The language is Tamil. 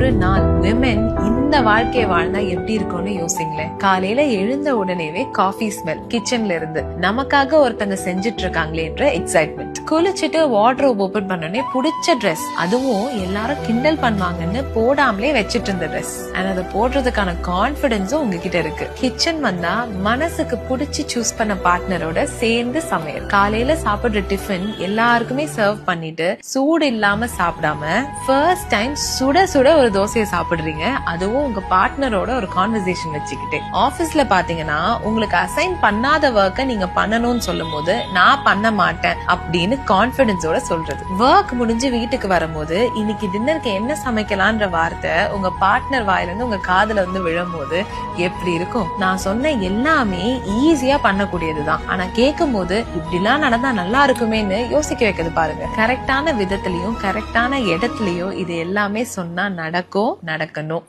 ஒரு நாள் விமென் இந்த வாழ்க்கையை வாழ்ந்தா எப்படி இருக்கும்னு யோசிங்களேன். காலையில எழுந்த உடனேவே காஃபி ஸ்மெல் கிச்சன்ல இருந்து, நமக்காக ஒருத்தங்க செஞ்சுட்டு இருக்காங்களேன்ற எக்ஸைட்மெண்ட். குளிச்சுட்டு வார்ட்ரோப் ஓபன் பண்ணனே பிடிச்ச ட்ரெஸ், அதுவும் எல்லாரும் கிண்டல் பண்ணுவாங்கன்னு போடாமலே வச்சிட்டு இருந்த ட்ரெஸ், அண்ட் அதை போடுறதுக்கான கான்பிடன்ஸும் உங்ககிட்ட இருக்கு. கிச்சன் வந்தா மனசுக்கு பிடிச்சி சூஸ் பண்ண பார்ட்னரோட சேர்ந்து சமையல். காலையில சாப்பிடுற டிஃபன் எல்லாருக்குமே சர்வ் பண்ணிட்டு சூடு இல்லாம சாப்பிடாம ஃபர்ஸ்ட் டைம் சுட சுட ஒரு தோசையை சாப்பிடுறீங்க, அதுவும் உங்க பார்ட்னரோட ஒரு கான்வர்சேஷன் வச்சுக்கிட்டு. ஆபீஸ்ல பாத்தீங்கன்னா உங்களுக்கு அசைன் பண்ணாத ஒர்க்கை நீங்க பண்ணணும்னு சொல்லும் போது நான் பண்ண மாட்டேன் அப்படின்னு கான்பிடன்ஸோட சொல்றது. ஒர்க் முடிஞ்சு வீட்டுக்கு வரும்போது இன்னைக்கு டின்னருக்கு என்ன சமைக்கலான்ற வார்த்தை உங்க பார்ட்னர் வாயிலிருந்து உங்க காதுல வந்து விழும்போது எப்படி இருக்கும்? நான் சொன்ன எல்லாமே ஈஸியா பண்ணக்கூடியதுதான், ஆனா கேட்கும் போது இப்படிலாம் நடந்தா நல்லா இருக்குமேன்னு யோசிக்க வைக்கிறது பாருங்க. கரெக்டான விதத்திலயும் கரெக்டான இடத்துலயும் இது எல்லாமே சொன்னா நடக்கணும்.